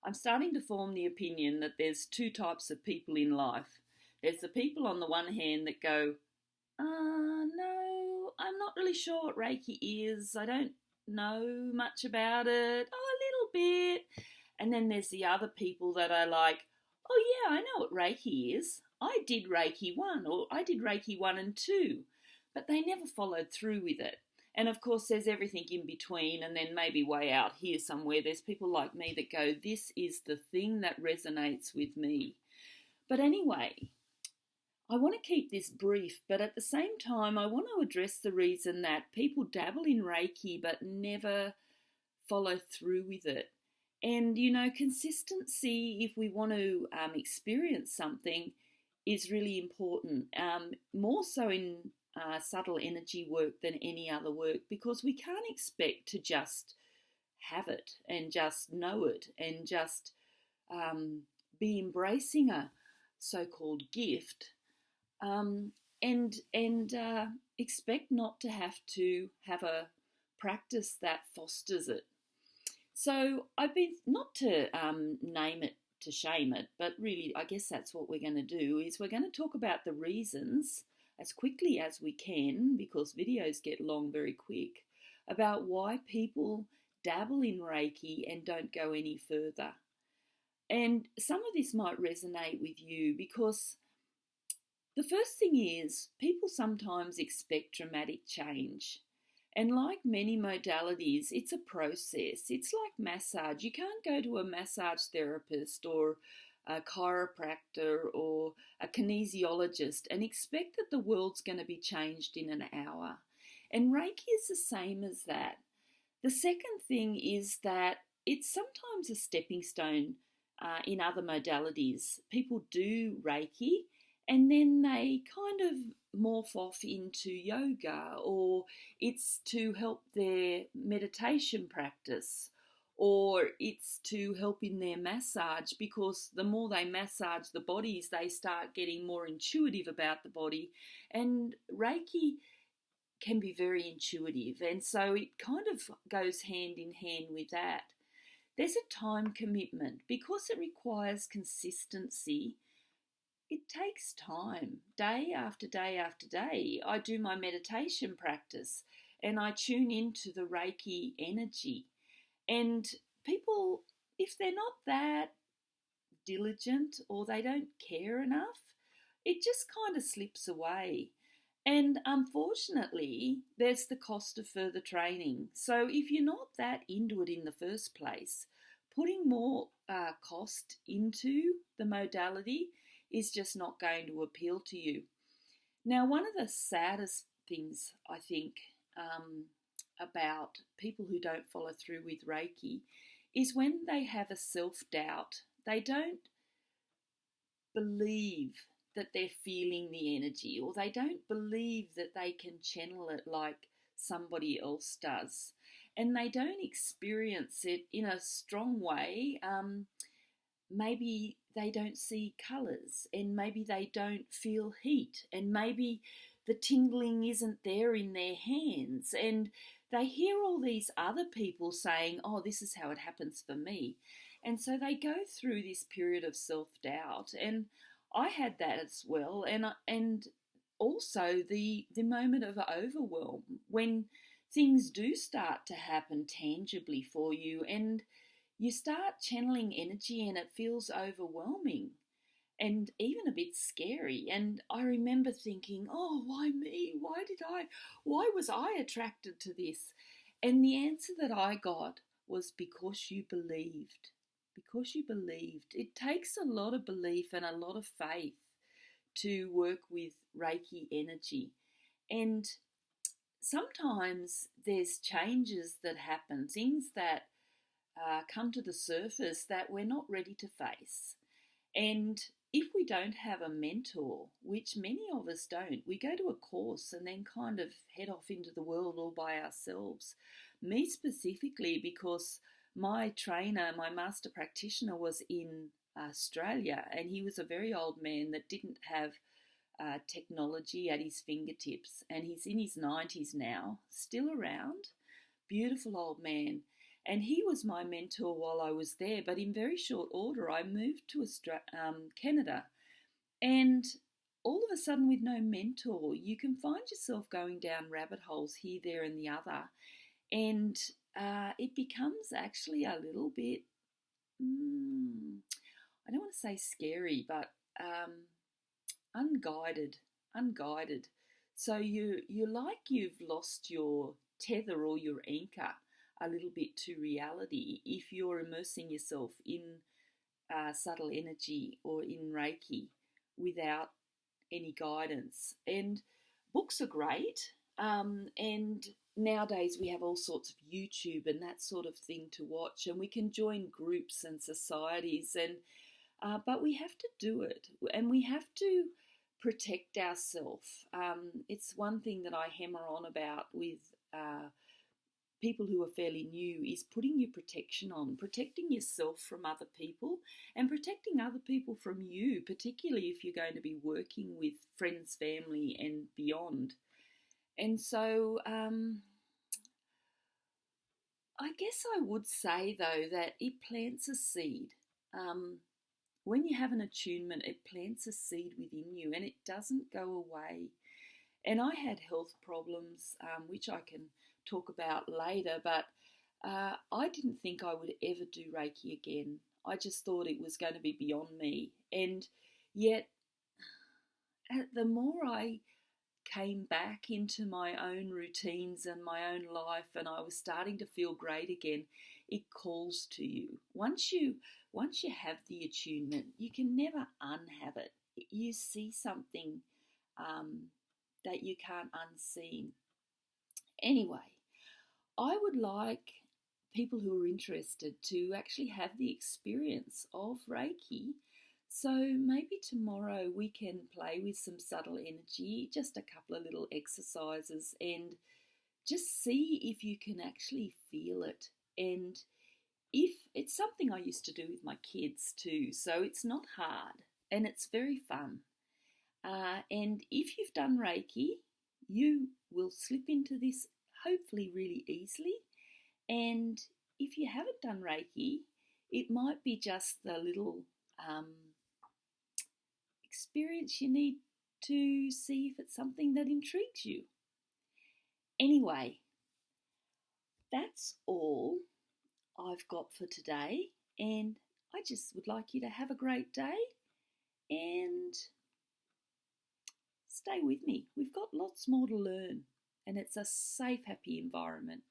I'm starting to form the opinion that there's two types of people in life. There's the people on the one hand that go, no, I'm not really sure what Reiki is. I don't know much about it. Oh, a little bit. And then there's the other people that are like, oh yeah, I know what Reiki is. I did Reiki 1 or I did Reiki 1 and 2, but they never followed through with it. And of course, there's everything in between, and then maybe way out here somewhere, there's people like me that go, this is the thing that resonates with me. But anyway, I want to keep this brief, but at the same time, I want to address the reason that people dabble in Reiki but never follow through with it. And, consistency, if we want to experience something, is really important, more so in subtle energy work than any other work, because we can't expect to just have it and just know it and just be embracing a so-called gift and expect not to have a practice that fosters it. So I've been, not to name it to shame it, but really I guess that's what we're going to do, is we're going to talk about the reasons as quickly as we can, because videos get long very quick, about why people dabble in Reiki and don't go any further. And some of this might resonate with you, because the first thing is people sometimes expect dramatic change. And like many modalities, it's a process. It's like massage. You can't go to a massage therapist or a chiropractor or a kinesiologist and expect that the world's going to be changed in an hour. And Reiki is the same as that. The second thing is that it's sometimes a stepping stone in other modalities. People do Reiki and then they kind of morph off into yoga, or it's to help their meditation practice, or it's to help in their massage, because the more they massage the bodies, they start getting more intuitive about the body. And Reiki can be very intuitive, and so it kind of goes hand in hand with that. There's a time commitment because it requires consistency. It takes time, day after day after day. I do my meditation practice and I tune into the Reiki energy. And people, if they're not that diligent or they don't care enough, it just kind of slips away. And unfortunately, there's the cost of further training. So if you're not that into it in the first place, putting more cost into the modality is just not going to appeal to you. Now, one of the saddest things, I think, about people who don't follow through with Reiki is when they have a self-doubt. They don't believe that they're feeling the energy, or they don't believe that they can channel it like somebody else does. And they don't experience it in a strong way. Maybe they don't see colours, and maybe they don't feel heat, and maybe the tingling isn't there in their hands, and they hear all these other people saying, oh, this is how it happens for me. And so they go through this period of self-doubt, and I had that as well, and also the moment of overwhelm, when things do start to happen tangibly for you, and you start channeling energy and it feels overwhelming and even a bit scary. And I remember thinking, oh, why me? Why was I attracted to this? And the answer that I got was because you believed. Because you believed. It takes a lot of belief and a lot of faith to work with Reiki energy. And sometimes there's changes that happen, things that come to the surface that we're not ready to face. And if we don't have a mentor, which many of us don't, we go to a course and then kind of head off into the world all by ourselves. Me specifically, because my trainer, my master practitioner, was in Australia, and he was a very old man that didn't have technology at his fingertips, and he's in his 90s now, still around, beautiful old man. And he was my mentor while I was there. But in very short order, I moved to Canada. And all of a sudden, with no mentor, you can find yourself going down rabbit holes here, there, and the other. And it becomes actually a little bit, I don't want to say scary, but unguided. So you're like you've lost your tether or your anchor a little bit to reality if you're immersing yourself in subtle energy or in Reiki without any guidance. And books are great, and nowadays we have all sorts of YouTube and that sort of thing to watch, and we can join groups and societies, and but we have to do it, and we have to protect ourselves. It's one thing that I hammer on about with people who are fairly new is putting your protection on, protecting yourself from other people and protecting other people from you, particularly if you're going to be working with friends, family and beyond. And so I guess I would say, though, that it plants a seed. When you have an attunement, it plants a seed within you and it doesn't go away. And I had health problems, which I can talk about later, but I didn't think I would ever do Reiki again. I just thought it was going to be beyond me. And yet, the more I came back into my own routines and my own life, and I was starting to feel great again, it calls to you. Once you have the attunement, you can never unhave it. You see something that you can't unseen. Anyway, I would like people who are interested to actually have the experience of Reiki. So maybe tomorrow we can play with some subtle energy, just a couple of little exercises, and just see if you can actually feel it. And if it's something I used to do with my kids too, so it's not hard and it's very fun. And if you've done Reiki, you will slip into this hopefully really easily. And if you haven't done Reiki, it might be just the little experience you need to see if it's something that intrigues you. Anyway, that's all I've got for today, and I just would like you to have a great day and stay with me. We've got lots more to learn, and it's a safe, happy environment.